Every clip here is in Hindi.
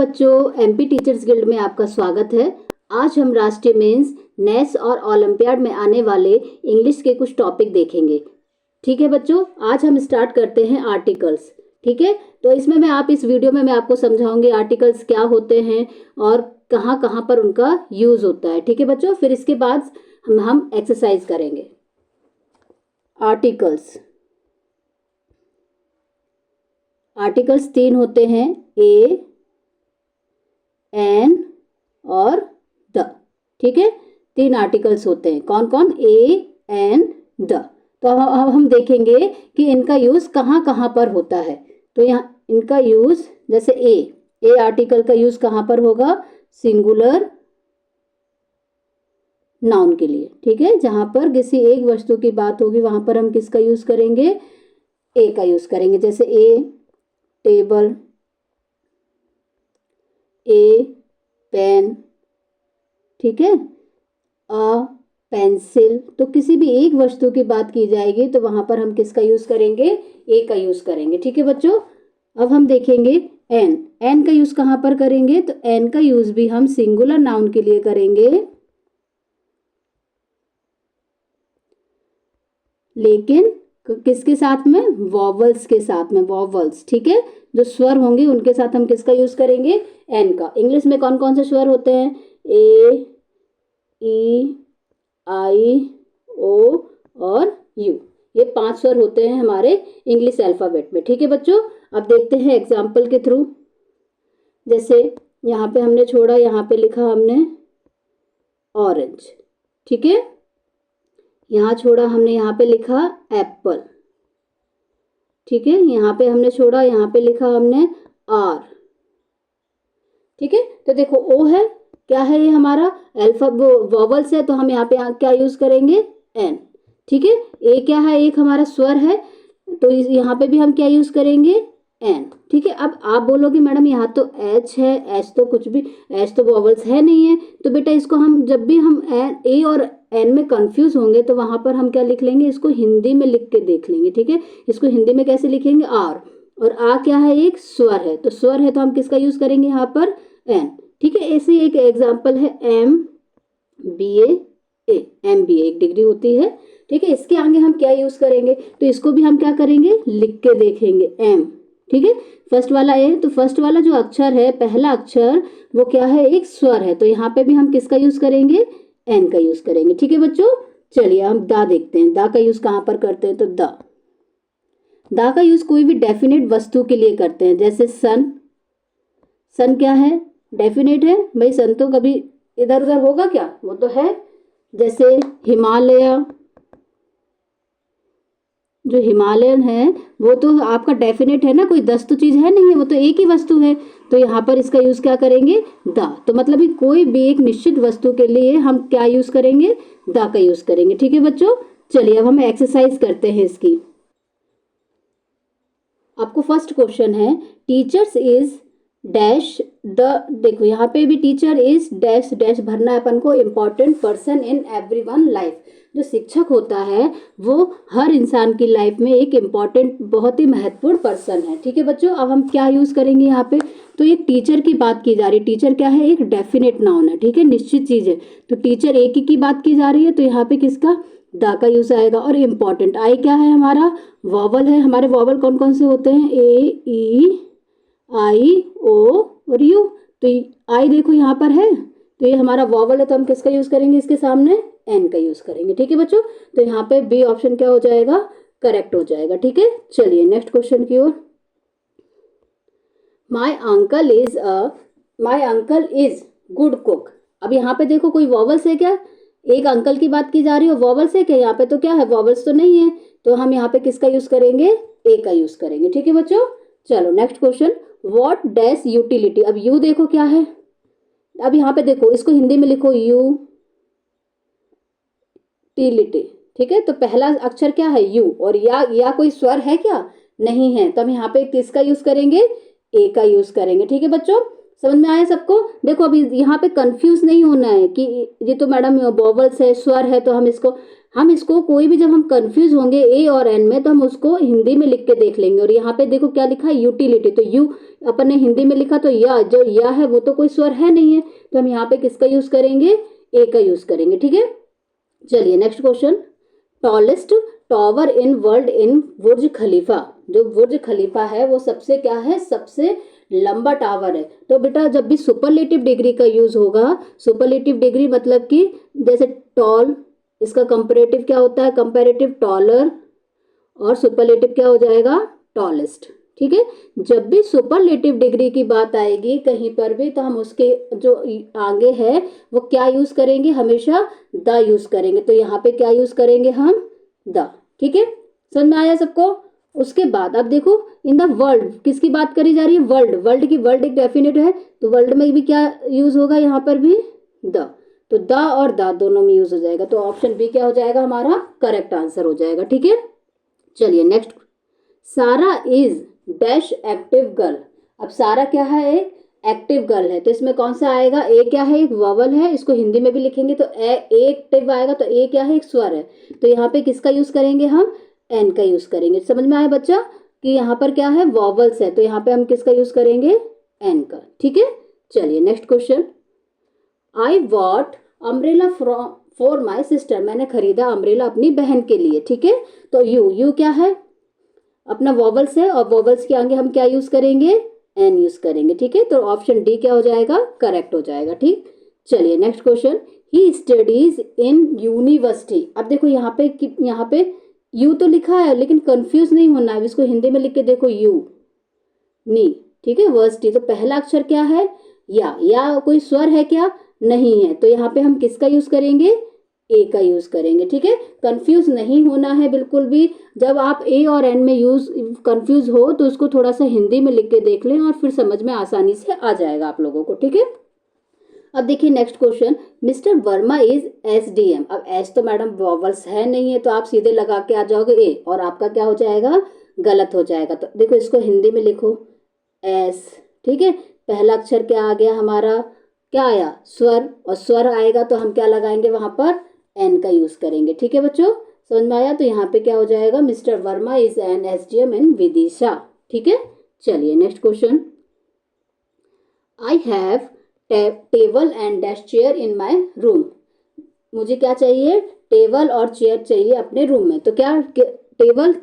बच्चों, एमपी टीचर्स गिल्ड में आपका स्वागत है। आज हम राष्ट्रीय मेंस, नेस और ओलंपियाड में आने वाले इंग्लिश के कुछ टॉपिक देखेंगे। ठीक है बच्चों, आज हम स्टार्ट करते हैं आर्टिकल्स। ठीक है, तो इसमें इस वीडियो में मैं आपको समझाऊंगी आर्टिकल्स क्या होते हैं और कहाँ कहाँ पर उनका यूज होता है। ठीक है बच्चों, फिर इसके बाद हम एक्सरसाइज करेंगे। आर्टिकल्स तीन होते हैं, ए, एन और द। ठीक है, तीन आर्टिकल्स होते हैं। कौन कौन? ए, एन, द। तो अब हम देखेंगे कि इनका यूज कहाँ कहाँ पर होता है। तो यहाँ इनका यूज, जैसे ए आर्टिकल का यूज कहाँ पर होगा? सिंगुलर नाउन के लिए। ठीक है, जहां पर किसी एक वस्तु की बात होगी वहां पर हम किसका यूज करेंगे? ए का यूज करेंगे। जैसे ए टेबल, ए पेन, ठीक है, अ पेंसिल। तो किसी भी एक वस्तु की बात की जाएगी तो वहां पर हम किसका यूज करेंगे? ए का यूज करेंगे। ठीक है बच्चों, अब हम देखेंगे एन का यूज कहां पर करेंगे? तो एन का यूज भी हम सिंगुलर नाउन के लिए करेंगे, लेकिन किसके साथ में? वॉवल्स के साथ में। वॉवल्स, ठीक है, जो स्वर होंगे उनके साथ हम किसका यूज करेंगे? एन का। इंग्लिश में कौन कौन से स्वर होते हैं? ए, ई, आई, ओ और यू। ये 5 स्वर होते हैं हमारे इंग्लिश अल्फाबेट में। ठीक है बच्चों, अब देखते हैं एग्जाम्पल के थ्रू। जैसे यहाँ पे हमने छोड़ा, यहाँ पे लिखा हमने ऑरेंज। ठीक है, यहाँ छोड़ा हमने, यहाँ पे लिखा एप्पल। ठीक है, यहाँ पे हमने छोड़ा, यहाँ पे लिखा हमने आर। ठीक है, तो देखो ओ है, क्या है? ये हमारा वॉवल्स है, तो हम यहाँ पे क्या यूज करेंगे? एन। ठीक है, ए क्या है? एक हमारा स्वर है, तो यहाँ पे भी हम क्या यूज करेंगे? एन। ठीक है, अब आप बोलोगे मैडम यहाँ तो एच है, एच तो कुछ भी, एच तो वॉवल्स है नहीं है। तो बेटा इसको हम जब भी हम ए और एन में कंफ्यूज होंगे तो वहां पर हम क्या लिख लेंगे? इसको हिंदी में लिख के देख लेंगे। ठीक है, इसको हिंदी में कैसे लिखेंगे? आर। और आ क्या है? एक स्वर है, तो स्वर है तो हम किसका यूज करेंगे यहाँ पर? एन। ठीक है, ऐसे एक एग्जाम्पल है एम बी ए। एम बी ए एक डिग्री होती है। ठीक है, इसके आगे हम क्या यूज करेंगे? तो इसको भी हम क्या करेंगे? लिख के देखेंगे, एम। ठीक है, फर्स्ट वाला ए, तो फर्स्ट वाला जो अक्षर है, पहला अक्षर, वो क्या है? एक स्वर है, तो यहाँ पे भी हम किसका यूज करेंगे? एन का यूज करेंगे। ठीक है बच्चों, चलिए हम दा देखते हैं। दा का यूज कहाँ पर करते हैं? तो दा का यूज कोई भी डेफिनेट वस्तु के लिए करते हैं। जैसे सन, सन क्या है? डेफिनेट है भाई, सन तो कभी इधर उधर होगा क्या? वो तो है। जैसे हिमालय, जो हिमालयन है वो तो आपका डेफिनेट है ना, कोई 10 तो चीज है नहीं है, वो तो एक ही वस्तु है। तो यहाँ पर इसका यूज क्या करेंगे? दा। तो मतलब कोई भी एक निश्चित वस्तु के लिए हम क्या यूज करेंगे? दा का यूज करेंगे। ठीक है बच्चों, चलिए अब हम एक्सरसाइज करते हैं इसकी। आपको फर्स्ट क्वेश्चन है, टीचर्स इज डैश द। देखो यहाँ पे भी टीचर इज डैश डैश भरना है अपन को, important person in everyone life. जो शिक्षक होता है वो हर इंसान की लाइफ में एक इम्पॉर्टेंट, बहुत ही महत्वपूर्ण पर्सन है। ठीक है बच्चों, अब हम क्या यूज करेंगे यहाँ पे? तो एक टीचर की बात की जा रही है। टीचर क्या है? एक डेफिनेट नाउन है। ठीक है, निश्चित चीज है, तो टीचर एक ही की बात की जा रही है, तो यहाँ पे किसका? दा का यूज आएगा। और इम्पॉर्टेंट, आई क्या है? हमारा वॉवल है। हमारे वॉवल कौन कौन से होते हैं? ए, ई, आई, ओ और यू। तो आई देखो यहाँ पर है, तो ये हमारा वॉवल है, तो हम किसका यूज करेंगे? इसके सामने एन का यूज करेंगे। ठीक है बच्चों, तो यहाँ पे बी ऑप्शन क्या हो जाएगा? करेक्ट हो जाएगा। ठीक है, चलिए नेक्स्ट क्वेश्चन की ओर। My uncle is good cook. अब यहाँ पे देखो कोई वॉवल्स है क्या? एक अंकल की बात की जा रही है, वॉवल्स है क्या? यहाँ पे तो क्या है? वॉवल्स तो नहीं है, तो हम यहाँ पे किसका यूज करेंगे? ए का यूज करेंगे। ठीक है बच्चों, चलो next question, what dash utility. अब यू देखो क्या है? अब यहाँ पे देखो, इसको हिंदी में लिखो यूटिलिटी। ठीक है, तो पहला अक्षर क्या है? यू। और या कोई स्वर है क्या? नहीं है, तो हम यहाँ पे किसका यूज करेंगे? ए का यूज करेंगे। ठीक है बच्चों, समझ में आया सबको? देखो अभी यहाँ पे कंफ्यूज नहीं होना है कि ये तो मैडम वॉवल्स है, स्वर है, तो हम इसको हम इसको कोई भी जब हम कंफ्यूज होंगे ए और एन में तो हम उसको हिंदी में लिख के देख लेंगे। और यहाँ पे देखो क्या लिखा है, यूटिलिटी, तो यू अपन ने हिंदी में लिखा, तो या जो या है वो तो कोई स्वर है नहीं है, तो हम यहाँ पे किसका यूज करेंगे, ए का यूज करेंगे। ठीक है, चलिए next question. Tallest tower in world in Burj Khalifa, जो बुर्ज खलीफा है वो सबसे क्या है, सबसे लंबा टावर है। तो बेटा जब भी सुपरलेटिव डिग्री का यूज होगा, सुपरलेटिव डिग्री मतलब कि जैसे टॉल, इसका कंपैरेटिव क्या होता है, कंपैरेटिव टॉलर, और सुपरलेटिव क्या हो जाएगा, टॉलेस्ट। ठीक है, जब भी सुपरलेटिव डिग्री की बात आएगी कहीं पर भी तो हम उसके जो आगे है वो क्या यूज करेंगे, हमेशा द यूज करेंगे। तो यहाँ पे क्या यूज करेंगे हम, द। ठीक है, समझ में आया सबको। उसके बाद अब देखो इन द वर्ल्ड किसकी बात करी जा रही है, वर्ल्ड, वर्ल्ड की, वर्ल्ड एक डेफिनेट है तो वर्ल्ड में भी क्या यूज होगा, यहाँ पर भी द। तो द और द दोनों में यूज हो जाएगा, तो ऑप्शन बी क्या हो जाएगा, हमारा करेक्ट आंसर हो जाएगा। ठीक है, चलिए नेक्स्ट। सारा इज डैश एक्टिव गर्ल। अब सारा क्या है, एक एक्टिव गर्ल है, तो इसमें कौन सा आएगा, ए क्या है, एक वॉवल है, इसको हिंदी में भी लिखेंगे तो ए एक्टिव आएगा, तो ए क्या है, एक स्वर है, तो यहाँ पे किसका यूज करेंगे हम, एन का यूज करेंगे। समझ में आया बच्चा कि यहाँ पर क्या है, वॉवल्स है, तो यहाँ पे हम किसका यूज करेंगे, एन का। ठीक है, चलिए next question. I what umbrella for my sister, मैंने खरीदा अम्ब्रेला अपनी बहन के लिए। ठीक है, तो यू क्या है, अपना वॉवल्स है, और वॉवल्स के आगे हम क्या यूज करेंगे, एन यूज करेंगे। ठीक है, तो ऑप्शन डी क्या हो जाएगा, करेक्ट हो जाएगा। ठीक, चलिए next question. He studies in university. अब देखो यहाँ पे यू तो लिखा है लेकिन कंफ्यूज नहीं होना है, इसको हिंदी में लिख के देखो, यू नी। ठीक है, वर्सिटी, तो पहला अक्षर क्या है, या कोई स्वर है क्या, नहीं है, तो यहाँ पे हम किसका यूज करेंगे, ए का यूज करेंगे। ठीक है, कंफ्यूज नहीं होना है बिल्कुल भी। जब आप ए और एन में यूज कंफ्यूज हो तो उसको थोड़ा सा हिंदी में लिख के देख लें और फिर समझ में आसानी से आ जाएगा आप लोगों को। ठीक है, अब देखिए next question. Mister Verma is SDM. अब एस तो मैडम वॉवल्स है नहीं है, तो आप सीधे लगा के आ जाओगे ए, और आपका क्या हो जाएगा, गलत हो जाएगा। तो देखो इसको हिंदी में लिखो, एस। ठीक है, पहला अक्षर क्या आ गया हमारा, क्या आया, स्वर, और स्वर आएगा तो हम क्या लगाएंगे वहां पर, एन का यूज करेंगे। ठीक है बच्चों, समझ में आया। तो यहाँ पे क्या हो जाएगा, mister Verma is an SDM in Vidisha. ठीक है, चलिए next question. I have table and dash chair in my room. मुझे क्या चाहिए, टेबल और चेयर चाहिए अपने रूम में। तो क्या table,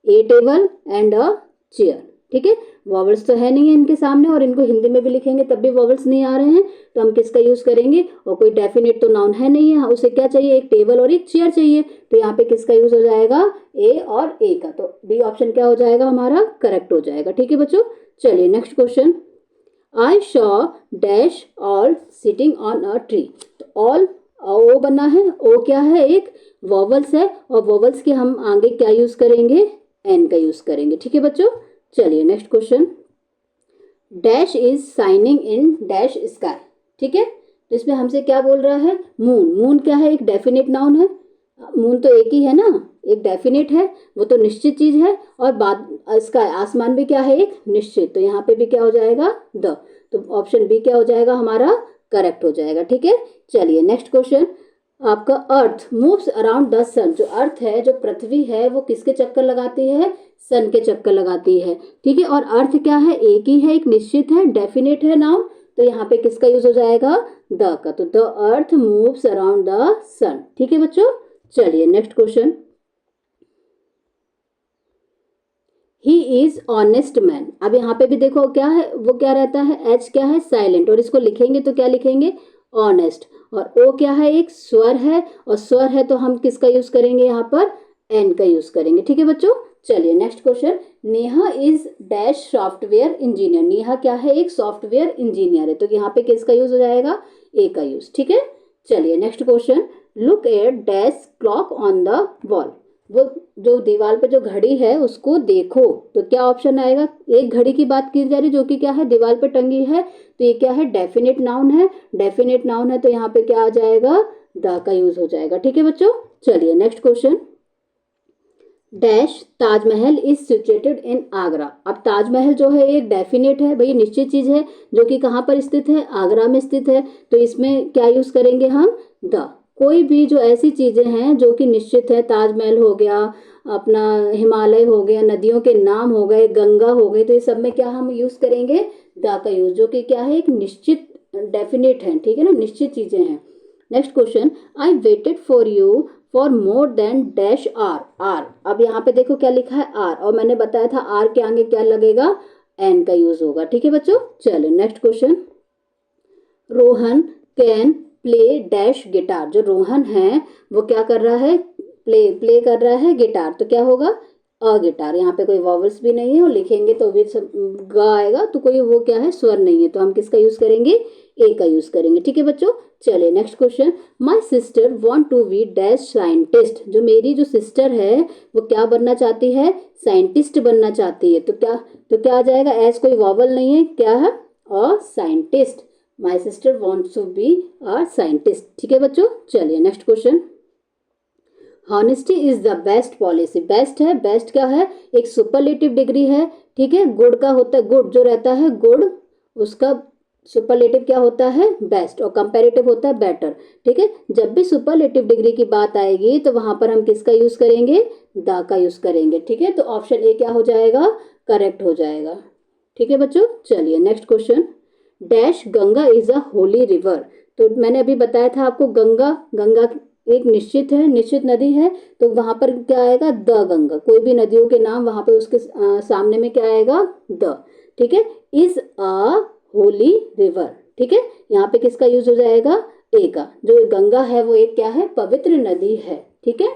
A table and a chair. ठीक है, वॉवल्स तो है नहीं है इनके सामने, और इनको हिंदी में भी लिखेंगे तब भी वॉवल्स नहीं आ रहे हैं, तो हम किसका यूज करेंगे, और कोई डेफिनेट तो नाउन है नहीं है, उसे क्या चाहिए, एक टेबल और एक चेयर चाहिए, तो यहाँ पे किसका यूज हो जाएगा, ए और ए का। तो बी ऑप्शन क्या हो जाएगा हमारा, करेक्ट हो जाएगा। ठीक है बच्चों, चलिए next question. I Shaw dash all sitting on a tree. तो ऑल ओ बना है, ओ क्या है, एक वॉवल्स है, और वॉवल्स के हम आगे क्या यूज करेंगे, एन का यूज करेंगे। ठीक है बच्चों, चलिए next question. Dash is signing in dash sky. ठीक है, तो इसमें हमसे क्या बोल रहा है, मून। मून क्या है, एक डेफिनेट नाउन है, मून तो एक ही है ना, एक डेफिनेट है, वो तो निश्चित चीज है, और बाद स्काई आसमान भी क्या है, एक निश्चित, तो यहाँ पे भी क्या हो जाएगा, द। तो ऑप्शन बी क्या हो जाएगा हमारा, करेक्ट हो जाएगा। ठीक है, चलिए नेक्स्ट क्वेश्चन। आपका अर्थ मूव्स अराउंड द सन। जो अर्थ है, जो पृथ्वी है, वो किसके चक्कर लगाती है, सन के चक्कर लगाती है। ठीक है, और अर्थ क्या है, एक ही है, एक निश्चित है, डेफिनेट है नाउन, तो यहाँ पे किसका यूज हो जाएगा, द का। तो the earth moves around the sun. ठीक है बच्चों, चलिए next question. He is honest man. अब यहाँ पे भी देखो क्या है, वो क्या रहता है, एच क्या है, साइलेंट, और इसको लिखेंगे तो क्या लिखेंगे, ऑनेस्ट, और ओ क्या है, एक स्वर है, और स्वर है तो हम किसका यूज करेंगे यहाँ पर, एन का यूज करेंगे। ठीक है बच्चों, चलिए next question. Neha is dash software engineer. Neha क्या है, एक सॉफ्टवेयर इंजीनियर है, तो यहाँ पे किसका यूज हो जाएगा, ए का यूज। ठीक है, चलिए next question. Look at dash clock on the wall. वो जो दीवार पे जो घड़ी है उसको देखो, तो क्या ऑप्शन आएगा, एक घड़ी की बात की जा रही जो कि क्या है, दीवार पे टंगी है, तो ये क्या है, डेफिनेट नाउन है, डेफिनेट नाउन है, तो यहाँ पे क्या आ जाएगा, द का यूज हो जाएगा। ठीक है बच्चों, चलिए next question. Dash Taj Mahal is situated in Agra. अब ताजमहल जो है एक डेफिनेट है भाई, निश्चित चीज है, जो कि कहाँ पर स्थित है, आगरा में स्थित है, तो इसमें क्या यूज करेंगे हम, द। कोई भी जो ऐसी चीज़ें हैं जो कि निश्चित है, ताजमहल हो गया, अपना हिमालय हो गया, नदियों के नाम हो गए, गंगा हो गई, तो ये सब में क्या हम यूज़ करेंगे, द का यूज़, जो कि क्या है, एक निश्चित डेफिनेट है, ठीक है ना, निश्चित चीज़ें हैं। Next question, I waited for you for more than dash are, are, अब यहाँ पे देखो क्या लिखा है, आर, और मैंने बताया था आर के आगे क्या लगेगा, एन का यूज होगा, ठीक है बच्चों। चलो next question, Rohan can play dash guitar, जो रोहन है वो क्या कर रहा है, प्ले कर रहा है गिटार, तो क्या होगा, अ गिटार, यहाँ पे कोई वॉवल्स भी नहीं है, और लिखेंगे तो भी सब ग आएगा, तो कोई वो क्या है, स्वर नहीं है, तो हम किसका यूज करेंगे, ए का यूज करेंगे, ठीक है बच्चों। चलिए next question, my sister want to be dash scientist, जो मेरी जो सिस्टर है वो क्या बनना चाहती है, साइंटिस्ट बनना चाहती है, तो क्या आ जाएगा, एज कोई वॉवल नहीं है, क्या है, a scientist, my sister wants to be a scientist, ठीक है बच्चों। चलिए next question, honesty is the best policy, best है, बेस्ट क्या है, एक सुपरलेटिव डिग्री है, ठीक है, गुड का होता है, गुड जो रहता है गुड, उसका सुपरलेटिव क्या होता है, बेस्ट, और कंपैरेटिव होता है बेटर, ठीक है। जब भी सुपरलेटिव डिग्री की बात आएगी तो वहां पर हम किसका यूज करेंगे, द का यूज करेंगे, ठीक है, तो ऑप्शन ए क्या हो जाएगा, करेक्ट हो जाएगा, ठीक है बच्चों। चलिए next question, dash Ganga is a Holi river, तो मैंने अभी बताया था आपको, गंगा, गंगा एक निश्चित है, निश्चित नदी है, तो वहां पर क्या आएगा, द गंगा, कोई भी नदियों के नाम वहां पर उसके सामने में क्या आएगा, द, ठीक है, इज अ होली रिवर, ठीक है, यहाँ पे किसका यूज हो जाएगा, ए का, जो गंगा है वो एक क्या है, पवित्र नदी है, ठीक है।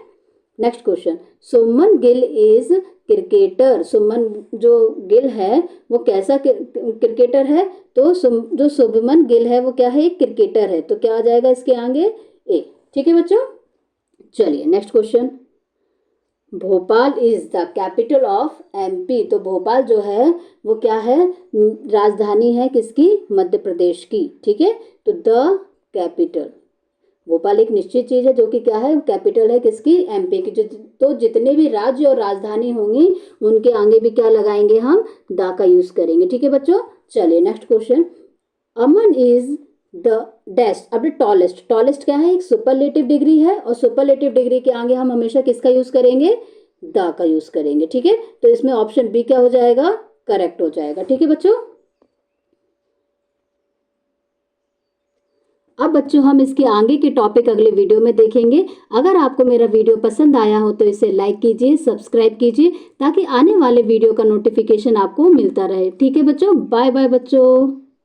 Next question, Suman Gill is cricketer, Suman जो गिल है वो कैसा क्रिकेटर है, तो जो शुभमन गिल है वो क्या है, एक क्रिकेटर है, तो क्या आ जाएगा इसके आगे, ए, ठीक है बच्चों। चलिए next question, Bhopal is the capital of MP, तो भोपाल जो है वो क्या है, राजधानी है किसकी, मध्य प्रदेश की, ठीक है, तो द कैपिटल, भोपाल एक निश्चित चीज है जो कि क्या है, कैपिटल है किसकी, एमपी की, तो जितने भी राज्य और राजधानी होंगी उनके आगे भी क्या लगाएंगे, हम दा का यूज करेंगे, ठीक है बच्चों। चलिए next question, Aman is the dash, अब टॉलेस्ट, टॉलेस्ट क्या है, एक सुपरलेटिव डिग्री है, और सुपरलेटिव डिग्री के आगे हम हमेशा किसका यूज करेंगे, द का यूज करेंगे, ठीक है, तो इसमें ऑप्शन बी क्या हो जाएगा, करेक्ट हो जाएगा, ठीक है बच्चों। अब बच्चों हम इसके आगे के टॉपिक अगले वीडियो में देखेंगे। अगर आपको मेरा वीडियो पसंद आया हो तो इसे लाइक कीजिए, सब्सक्राइब कीजिए, ताकि आने वाले वीडियो का नोटिफिकेशन आपको मिलता रहे, ठीक है बच्चों, बाय बाय बच्चों।